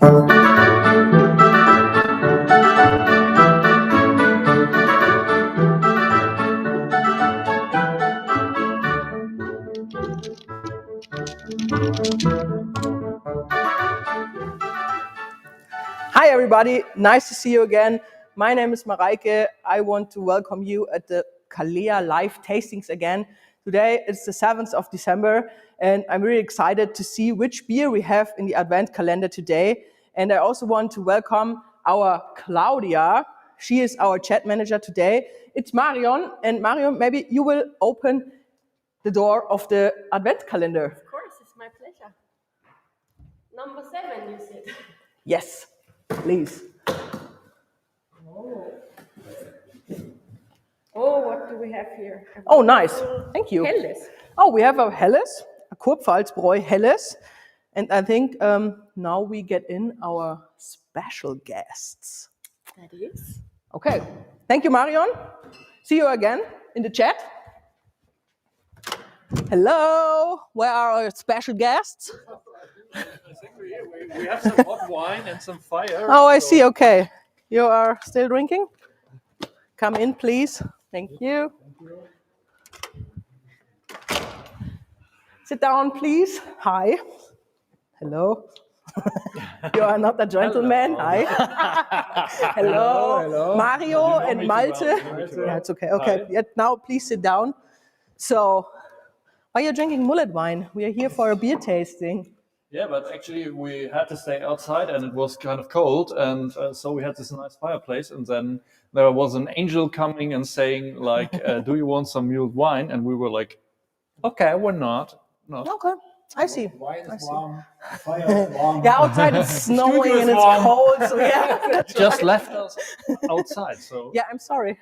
Hi everybody, nice to see you again. My name is Mareike. I want to welcome you at the Kalea live tastings again. Today it's the 7th of December and I'm really excited to see which beer we have in the advent calendar today. And I also want to welcome our Claudia. She is our chat manager today. It's Marion, and Marion, maybe you will open the door of the advent calendar. Of course, it's my pleasure. Number 7, you said. Yes, please. Oh, what do we have here? Oh, nice. Thank you. Helles. Oh, we have a Helles, a Kurpfalz Helles. And I think now we get in our special guests. That is. Okay. Thank you, Marion. See you again in the chat. Hello. Where are our special guests? I think we have some hot wine and some fire. Oh, I see. Okay. You are still drinking? Come in, please. Thank you. Sit down, please. Hi. Hello. You are not a gentleman. Hello. Hi. Hello. Hello. Mario and Malte. Well. Yeah, it's okay. Okay. Yet now, please sit down. So, why are you drinking mullet wine? We are here for a beer tasting. Yeah, but actually we had to stay outside and it was kind of cold, and so we had this nice fireplace, and then there was an angel coming and saying like, do you want some mulled wine? And we were like, okay, we're not. Okay, I see. Wine is warm, fire is warm. Yeah, outside it's snowing and it's warm. cold, so yeah. That's Just right. left us outside, so. Yeah, I'm sorry.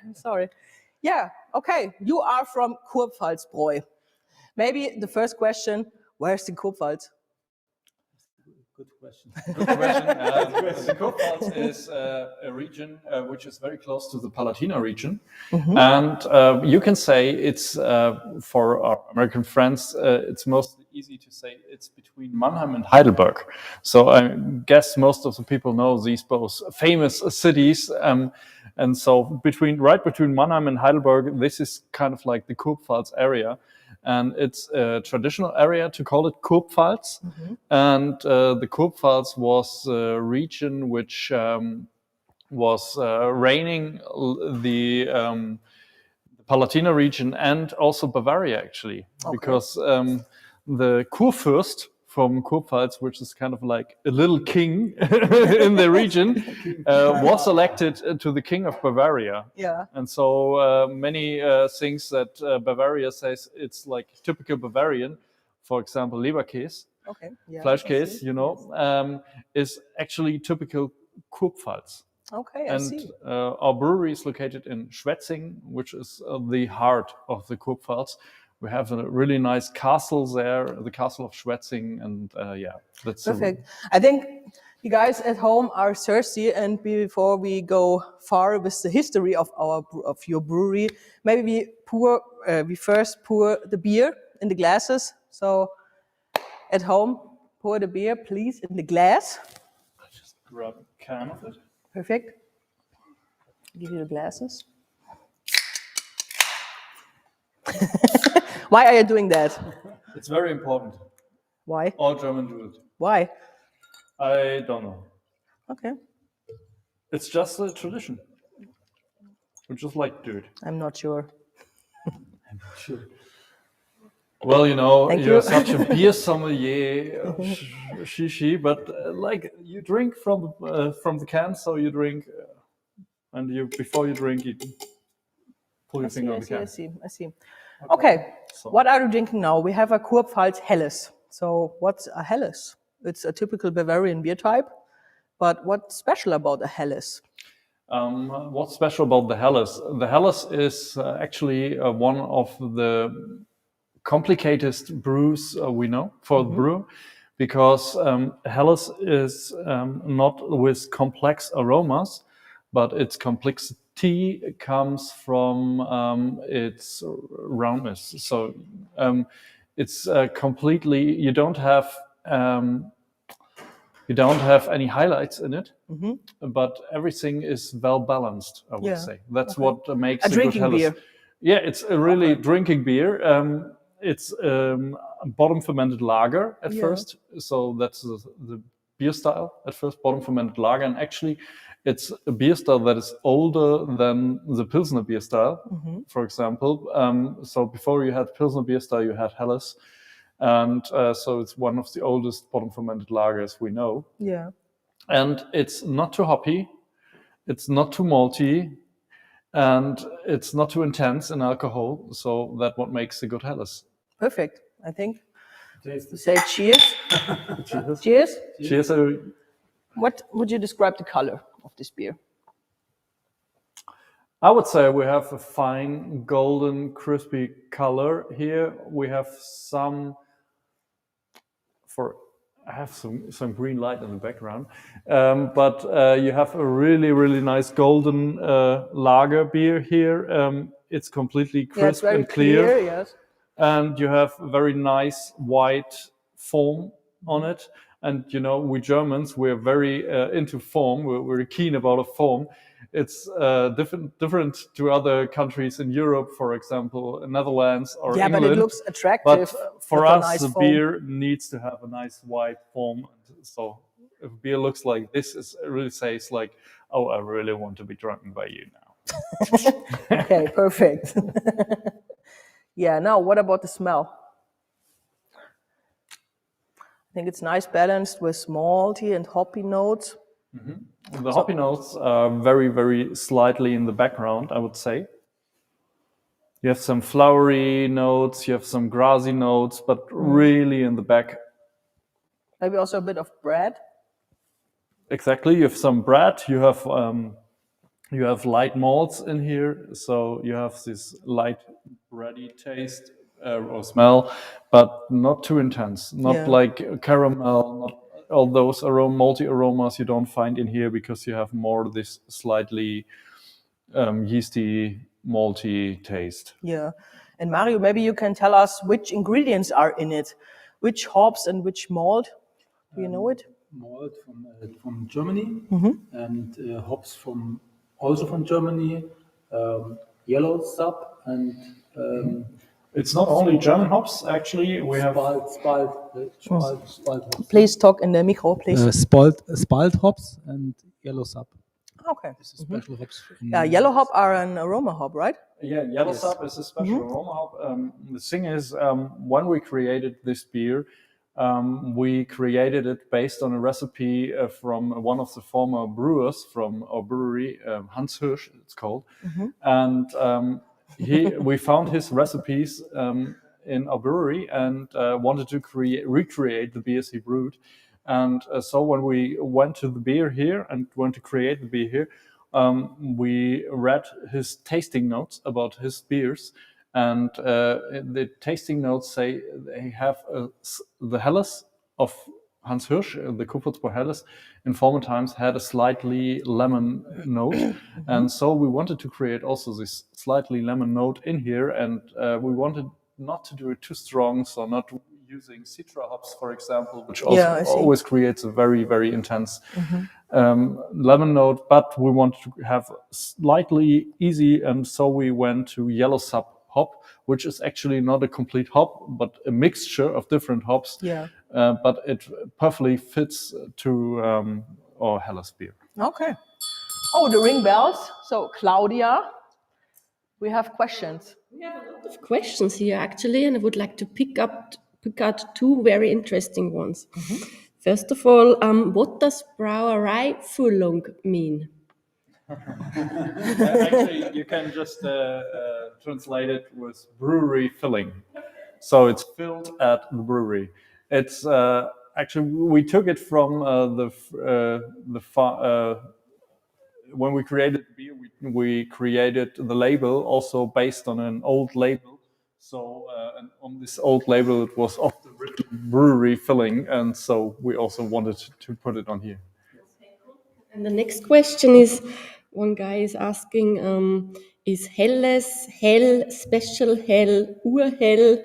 Yeah, okay. You are from Kurpfalz. Maybe the first question, where's the Kurpfalz? Good question. Good question. The Kurpfalz is a region which is very close to the Palatina region. Mm-hmm. And you can say it's, for our American friends, it's most easy to say it's between Mannheim and Heidelberg. So I guess most of the people know these both famous cities. And so right between Mannheim and Heidelberg, this is kind of like the Kurpfalz area. And it's a traditional area to call it Kurpfalz. Mm-hmm. And the Kurpfalz was a region which was reigning the Palatina region and also Bavaria, actually. Okay. Because the Kurfürst from Kurpfalz, which is kind of like a little king in the region, was elected to the king of Bavaria. Yeah. And so many things that Bavaria says it's like typical Bavarian, for example, Leberkäse, okay. Yeah, Fleischkäse, you know, is actually typical Kurpfalz. Okay, I see. Our brewery is located in Schwetzing, which is the heart of the Kurpfalz. We have a really nice castle there, the castle of Schwetzing, and yeah, that's perfect. I think you guys at home are thirsty, and before we go far with the history of your brewery, maybe we first pour the beer in the glasses. So at home, pour the beer, please, in the glass. I'll just grab a can of it. Perfect. Give you the glasses. Why are you doing that? It's very important. Why? All German do it. Why? I don't know. Okay. It's just a tradition. We just like to do it. I'm not sure. I'm not sure. Well, you know, you're such a beer sommelier, but like you drink from the can, so you drink, and before you drink, you pull your finger on the can. I see. Okay, so what are you drinking now? We have a Kurpfalz Helles. So what's a Helles? It's a typical Bavarian beer type, but what's special about a Helles? What's special about the Helles? The Helles is actually one of the complicatest brews we know for the brew, because Helles is not with complex aromas, but its complexity comes from its roundness. So it's completely, you don't have You don't have any highlights in it, but everything is well balanced, I would say. That's what makes A good drinking Helles. beer. Yeah, it's a really drinking beer. It's a bottom fermented lager at first, so that's the beer style at first, bottom fermented lager, and actually it's a beer style that is older than the Pilsner beer style, for example. So before you had Pilsner beer style, you had Helles, and so it's one of the oldest bottom fermented lagers we know. Yeah. And it's not too hoppy, it's not too malty, and it's not too intense in alcohol. So that's what makes a good Helles. Perfect, I think. Taste it. Say cheers. Cheers. Cheers. What would you describe the color of this beer? I would say we have a fine golden crispy color here. We have I have some green light in the background, but you have a really nice golden lager beer here. It's completely crisp it's very and clear. yes. And you have very nice white foam on it. And you know, we Germans, we're very into foam. We're very keen about a foam. It's different to other countries in Europe, for example, Netherlands or England. But it looks attractive. But for with a us, nice the foam. beer needs to have a nice white foam. So if beer looks like this, it really says like, oh, I really want to be drunken by you now. Okay, perfect. Yeah, now what about the smell? I think it's nice balanced with malty and hoppy notes. The hoppy notes are very slightly in the background, I would say. You have some flowery notes, you have some grassy notes, but really in the back. Maybe also a bit of bread. Exactly, you have some bread, you have light malts in here, so you have this light bready taste or smell, but not too intense, not like caramel, not all those malty aromas you don't find in here, because you have more this slightly yeasty, malty taste. Yeah. And Mario, maybe you can tell us which ingredients are in it, which hops and which malt. Do you know it? Malt from Germany and hops also from Germany, yellow sap and It's not only German hops, actually. We have spalt hops. Please talk in the micro, please. Spalt hops and yellow sap. Okay. This is special hops. Yeah, yellow hop are an aroma hop, right? Yeah, yellow sap is a special aroma hop. The thing is, when we created this beer, we created it based on a recipe from one of the former brewers from our brewery, Hans Hirsch, it's called. And we found his recipes in our brewery and wanted to recreate the beers he brewed. And so when we went to the beer here and went to create the beer here, we read his tasting notes about his beers. And the tasting notes say they have the Helles of Hans Hirsch, the Kurpfalz Helles, in former times had a slightly lemon note. And so we wanted to create also this slightly lemon note in here. And we wanted not to do it too strong, so not using citra hops, for example, which also always creates a very intense lemon note. But we wanted to have slightly easy, and so we went to yellow sap hop, which is actually not a complete hop, but a mixture of different hops. Yeah. But it perfectly fits to our Helles beer. Okay. Oh, the ring bells. So, Claudia, we have questions. We have a lot of questions here actually, and I would like to pick out two very interesting ones. First of all, what does Brauerei Füllung mean? Actually, you can just translate it with brewery filling. So it's filled at the brewery. It's actually, we took it from when we created the beer, we created the label also based on an old label. So and on this old label, it was often written brewery filling, and so we also wanted to put it on here. And the next question is, one guy is asking, is Helles, Hell, Special Hell, Urhell?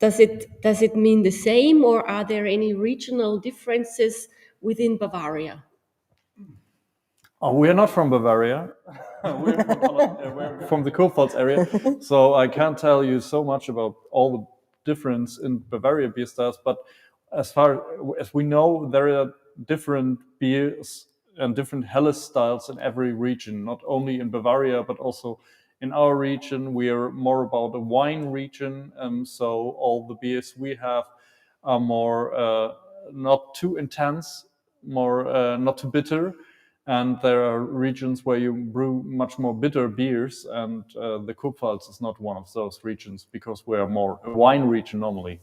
does it mean the same, or are there any regional differences within Bavaria? Oh, we're not from Bavaria. We're from the Kurpfalz area, so I can't tell you so much about all the difference in Bavaria beer styles. But as far as we know, there are different beers and different Helles styles in every region, not only in Bavaria but also in our region. We are more about a wine region, so all the beers we have are more not too intense, more not too bitter. And there are regions where you brew much more bitter beers, and the Kurpfalz is not one of those regions because we are more a wine region normally.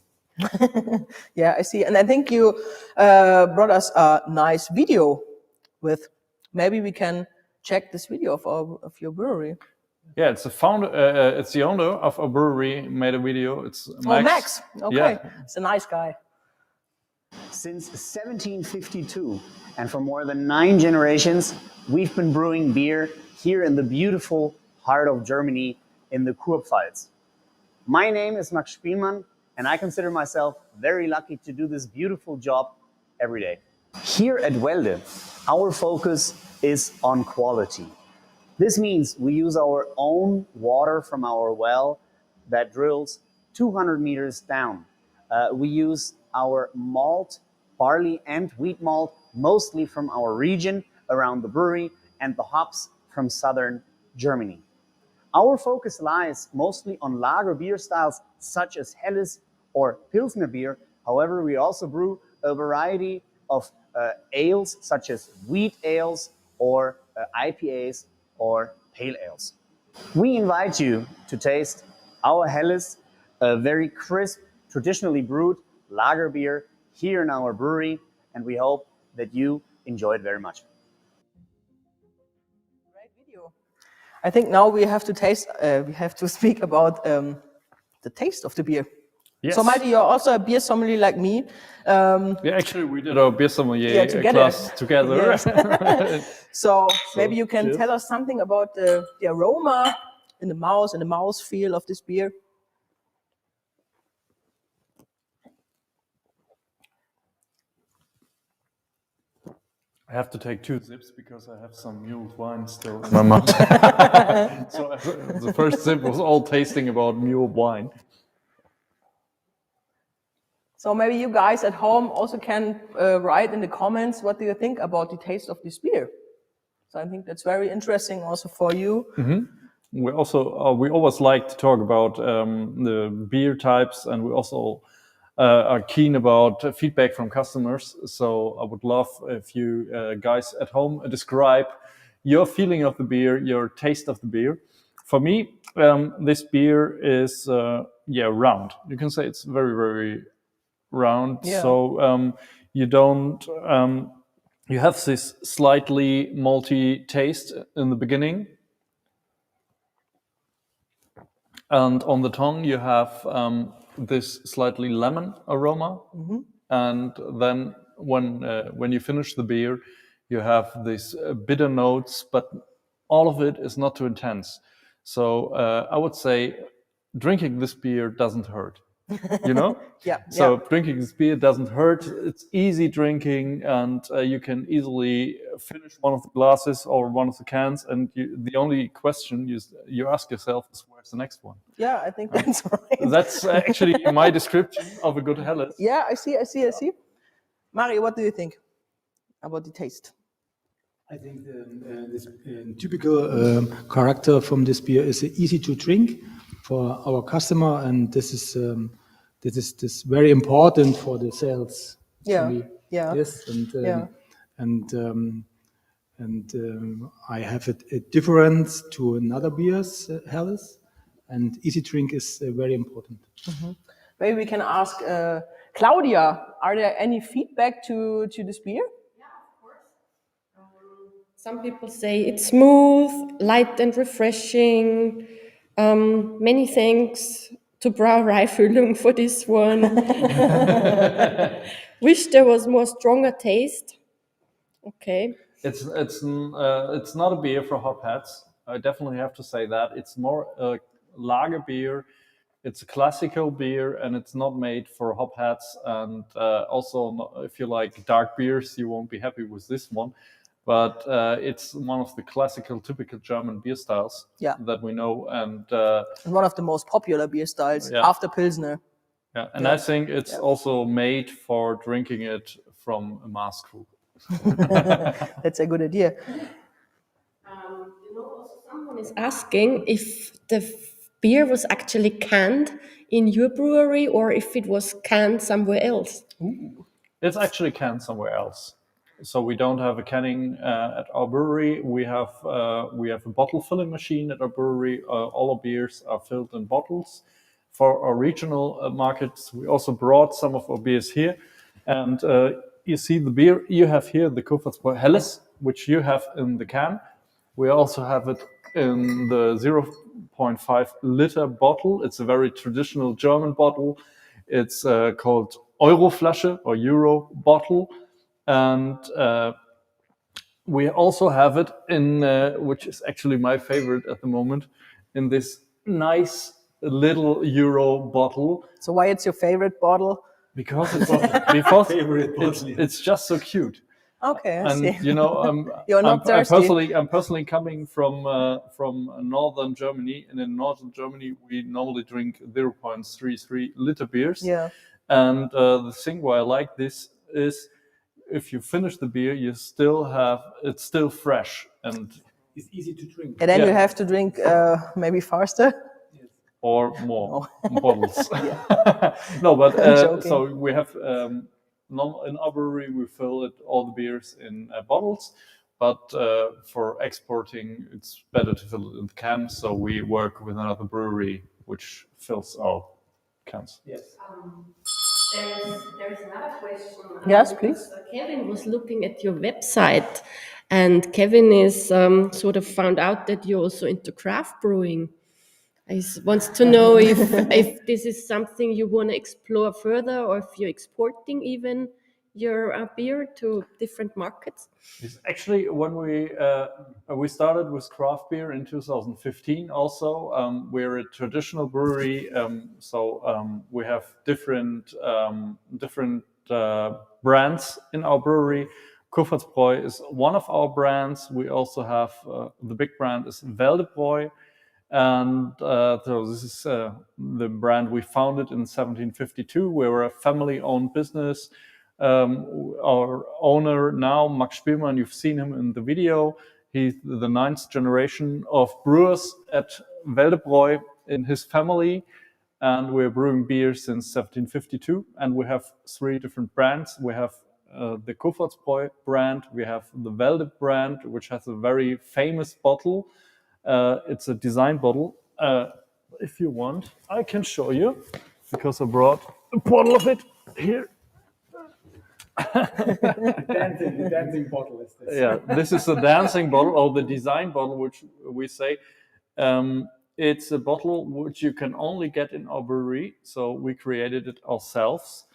Yeah, I see. And I think you brought us a nice video with. Maybe we can check this video of your brewery. Yeah, it's it's the owner of a brewery made a video. It's Max. Oh, Max. Okay, Yeah. it's a nice guy. Since 1752, and for more than 9 generations, we've been brewing beer here in the beautiful heart of Germany in the Kurpfalz. My name is Max Spielmann, and I consider myself very lucky to do this beautiful job every day. Here at Welde, our focus is on quality. This means we use our own water from our well that drills 200 meters down. We use our malt, barley and wheat malt, mostly from our region around the brewery, and the hops from southern Germany. Our focus lies mostly on lager beer styles such as Helles or Pilsner beer. However, we also brew a variety of ales such as wheat ales or IPAs or pale ales. We invite you to taste our Helles, a very crisp, traditionally brewed lager beer here in our brewery, and we hope that you enjoy it very much. Great video. I think now we have to taste. We have to speak about the taste of the beer. Yes. So, Malte, you're also a beer sommelier like me. Yeah, actually, we did our beer sommelier class together. Yes. So maybe you can tell us something about the aroma in the mouth and the mouthfeel of this beer. I have to take 2 sips because I have some mule wine still in my mouth. So the first sip was all tasting about mule wine. So maybe you guys at home also can write in the comments what do you think about the taste of this beer. So I think that's very interesting also for you. Mm-hmm. We also we always like to talk about the beer types, and we also are keen about feedback from customers. So I would love if you guys at home describe your feeling of the beer, your taste of the beer. For me, this beer is round. You can say it's very, very round. Yeah. So you don't you have this slightly malty taste in the beginning, and on the tongue you have this slightly lemon aroma, and then when you finish the beer, you have these bitter notes, but all of it is not too intense. So I would say drinking this beer doesn't hurt. You know? Yeah. So drinking this beer doesn't hurt. It's easy drinking, and you can easily finish one of the glasses or one of the cans. And the only question you ask yourself is, where's the next one? Yeah, I think that's right. That's actually my description of a good Helles. Yeah, I see. Mario, what do you think about the taste? I think this typical character from this beer is easy to drink for our customer, and this is very important for the sales. Yeah, for me. yeah. Yes, and yeah. I have a difference to another beers, Helles, and easy drink is very important. Mm-hmm. Maybe we can ask Claudia. Are there any feedback to this beer? Some people say it's smooth, light and refreshing. Many thanks to Brauerei Füllung for this one. Wish there was more stronger taste. Okay. It's not a beer for hopheads. I definitely have to say that. It's more a lager beer. It's a classical beer, and it's not made for hop heads. And also, if you like dark beers, you won't be happy with this one. But it's one of the classical, typical German beer styles that we know. And one of the most popular beer styles after Pilsner. Yeah, and I think it's also made for drinking it from a Maßkrug. That's a good idea. Also someone is asking if the beer was actually canned in your brewery or if it was canned somewhere else. It's actually canned somewhere else. So we don't have a canning at our brewery. We have a bottle filling machine at our brewery. All our beers are filled in bottles. For our regional markets, we also brought some of our beers here. And you see the beer you have here, the Kurpfalz Helles, which you have in the can. We also have it in the 0.5 liter bottle. It's a very traditional German bottle. It's called Euroflasche or Euro bottle. And we also have it in, which is actually my favorite at the moment, in this nice little Euro bottle. So why it's your favorite bottle? Because it's just so cute. Okay, I and see. you know, You're not thirsty. I'm personally coming from northern Germany, and in northern Germany we normally drink 0.33 liter beers. Yeah. And the thing why I like this is, if you finish the beer, it's still fresh and It's easy to drink. And then you have to drink maybe faster. or more bottles. No, but so we have in our brewery we fill all the beers in bottles, but for exporting it's better to fill it in cans. So we work with another brewery which fills our cans. Yes. There's another question. Yes, please. Kevin was looking at your website, and Kevin is sort of found out that you're also into craft brewing. He wants to know if this is something you want to explore further, or if you're exporting even your beer to different markets. It's actually, when we started with craft beer in 2015. Also, we're a traditional brewery, so we have different brands in our brewery. Kurpfalz is one of our brands. We also have the big brand is Welde. And so this is the brand we founded in 1752. We were a family-owned business. Our owner now, Max Spielmann, you've seen him in the video. He's the 9th generation of brewers at Welde in his family. And we're brewing beer since 1752. And we have 3 different brands. We have the Kurpfalz brand. We have the Welde brand, which has a very famous bottle. It's a design bottle. If you want, I can show you, because I brought a bottle of it here. The dancing bottle is this. Yeah, this is a dancing bottle, or the design bottle, which we say. It's a bottle which you can only get in our brewery, so we created it ourselves.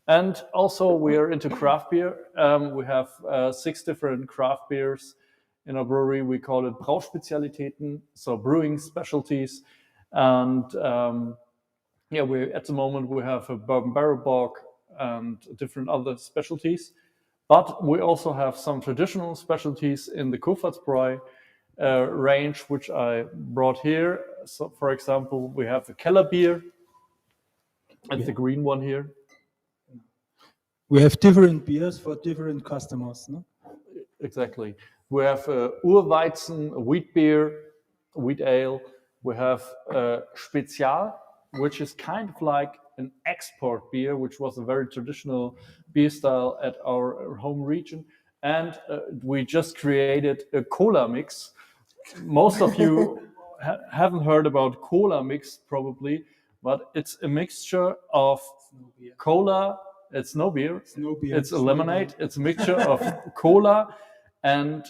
And also we are into craft beer. We have 6 different craft beers in our brewery. We call it Brauspezialitäten, so brewing specialties. And we at the moment we have a bourbon barrel bock and different other specialties. But we also have some traditional specialties in the Kurpfalz range, which I brought here. So, for example, we have the Keller beer. It's the green one here. We have different beers for different customers, no? Exactly. We have Urweizen, wheat beer, wheat ale. We have Spezial, which is kind of like an export beer, which was a very traditional beer style at our home region. And we just created a cola mix. Most of you haven't heard about cola mix probably, but it's a mixture of cola. It's no beer. It's a lemonade. It's a mixture of cola and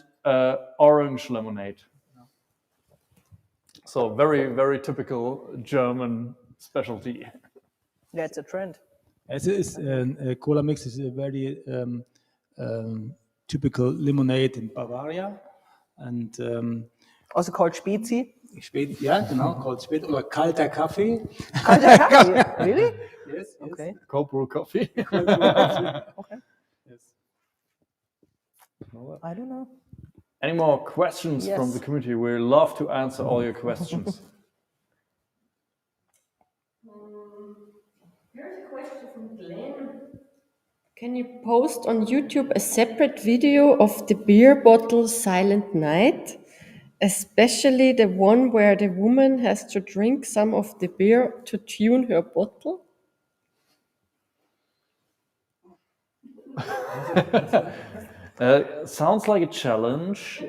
orange lemonade. So very, very typical German specialty. That's a trend. As it is, cola mix is a very typical lemonade in Bavaria, and Also called Spezi. Ja, genau, called spät oder kalter Kaffee. Kalter Kaffee, really? Yes, yes. Okay. Cold brew coffee. Okay. Yes. I don't know. Any more questions Yes. from the community? We love to answer all your questions. Here's a question from Glenn. Can you post on YouTube a separate video of the beer bottle Silent Night? Especially the one where the woman has to drink some of the beer to tune her bottle? Sounds like a challenge.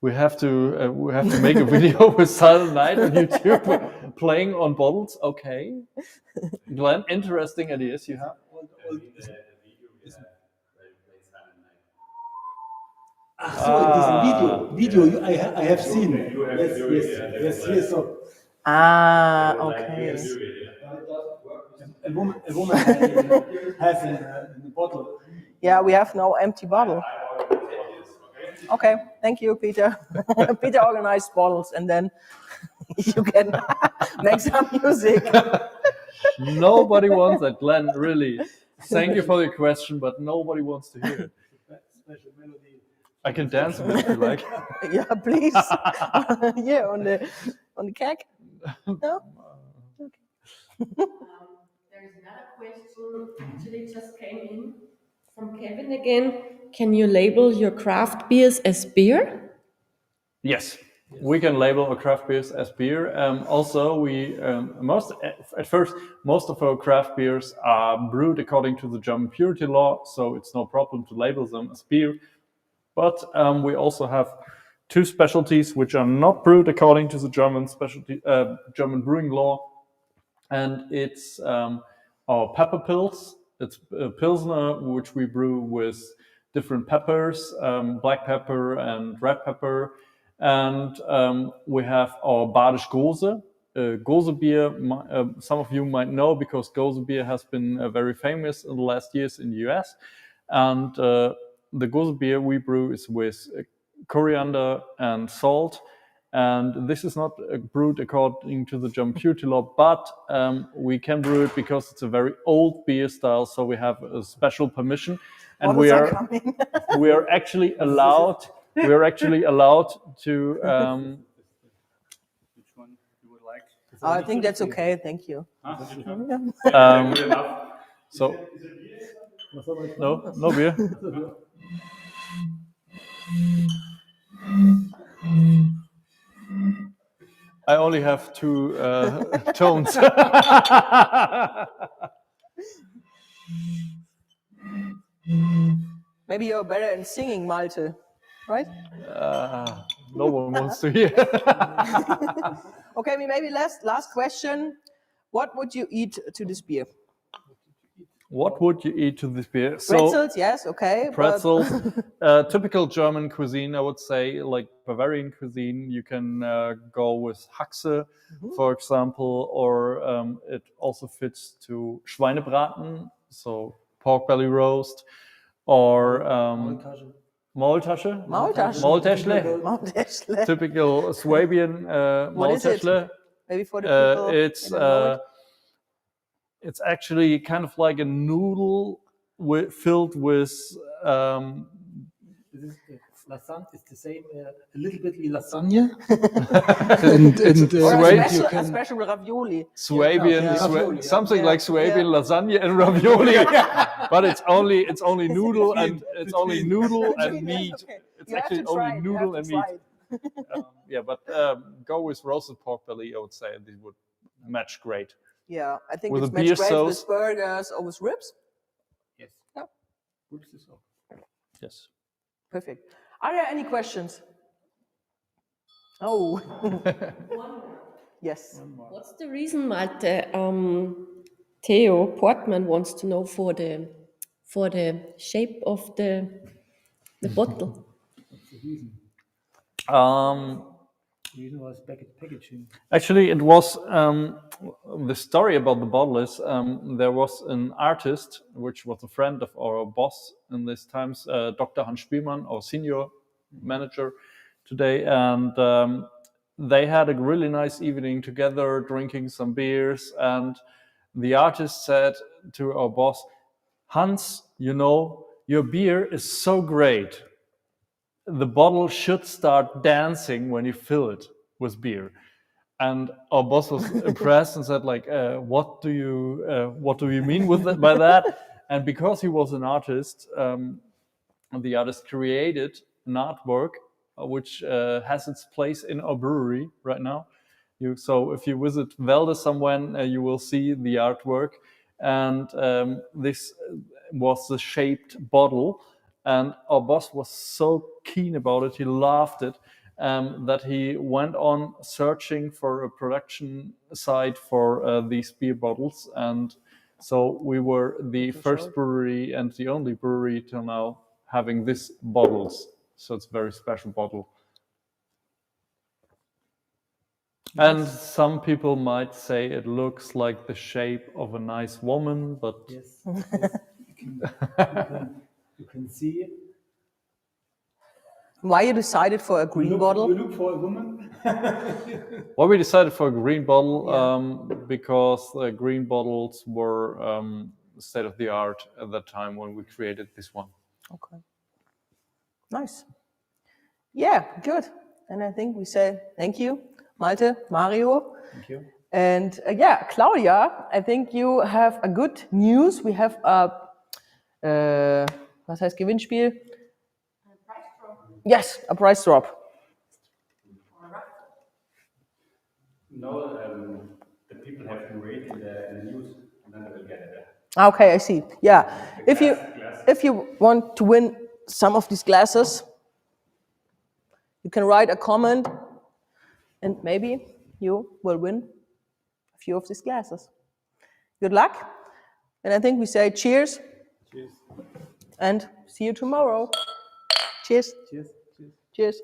We have to make a video with Silent Night on YouTube playing on bottles. Okay, Glenn, interesting ideas you have. Video I have seen. Yes, yes. So Okay. a woman has in the bottle. Yeah, we have no empty bottle. Okay, thank you, Peter. Peter organized bottles, and then you can make some music. Nobody wants that, Glenn. Really, thank you for your question, but nobody wants to hear it. Special melody. I can dance a bit if you like. Yeah, please. Yeah, on the keg. No. There's another question, actually just came in from Kevin again. Can you label your craft beers as beer? Yes, we can label our craft beers as beer. Also, most of our craft beers are brewed according to the German purity law, so it's no problem to label them as beer. But we also have two specialties which are not brewed according to the German brewing law, and it's our pepper pills. It's a pilsner which we brew with different peppers, black pepper and red pepper. And we have our Badisch Gose. Gose beer, some of you might know because Gose beer has been very famous in the last years in the US. And the Gose beer we brew is with coriander and salt. And this is not brewed according to the German purity law, but we can brew it because it's a very old beer style. So we have a special permission, and we are actually allowed. We are actually allowed to. Which one you would like? I think that's okay. Thank you. So no beer. I only have two tones. Maybe you're better in singing, Malte, right? No one wants to hear. Okay, maybe last question. What would you eat to this beer? What would you eat to this beer? Pretzels, yes, okay. Pretzels, typical German cuisine, I would say, like Bavarian cuisine. You can go with Haxe, for example, or it also fits to Schweinebraten, so pork belly roast, or Maultasche. Maultäschle. Typical Swabian What is it? Maultäschle. Maybe for the people. It's actually kind of like a noodle filled with. Lasagna is the same, a little bit like lasagna. and a special ravioli. Swabian, something like Swabian lasagna and ravioli. But it's only noodle and meat. Okay. It's actually only noodle and meat. But go with roasted pork belly. I would say this would match great. Yeah, I think With it's a beer matched great sauce. with burgers or with ribs. Yes. Yeah. Ribs is all. Yes. Perfect. Are there any questions? Oh. Yes. What's the reason, Malte? Theo Portman wants to know for the shape of the bottle. What's the reason? The reason was packaging. Actually, it was the story about the bottle is there was an artist which was a friend of our boss in these times, Dr. Hans Spielmann, our senior manager, today, and they had a really nice evening together, drinking some beers, and the artist said to our boss, Hans, you know, your beer is so great. The bottle should start dancing when you fill it with beer. And our boss was impressed and said, like, what do you mean by that? And because he was an artist, the artist created an artwork which has its place in our brewery right now. So if you visit Welde somewhere, you will see the artwork. And this was the shaped bottle. And our boss was so keen about it, he loved it, that he went on searching for a production site for these beer bottles. And so we were the first brewery and the only brewery till now having these bottles. So it's a very special bottle. And some people might say it looks like the shape of a nice woman, but Yes. You can see it. Why you decided for a green bottle? You look for a woman. well, we decided for a green bottle because green bottles were state of the art at that time when we created this one. Okay. Nice. Yeah, good. And I think we say thank you, Malte, Mario. Thank you. And yeah, Claudia, I think you have a good news. We have a, was heißt Gewinnspiel? Yes, a price drop. No, the people have to wait in the news, and then they will get it. Okay, I see. Yeah, if you want to win some of these glasses, you can write a comment, and maybe you will win a few of these glasses. Good luck, and I think we say cheers. Cheers. And see you tomorrow. Cheers. Cheers. Cheers.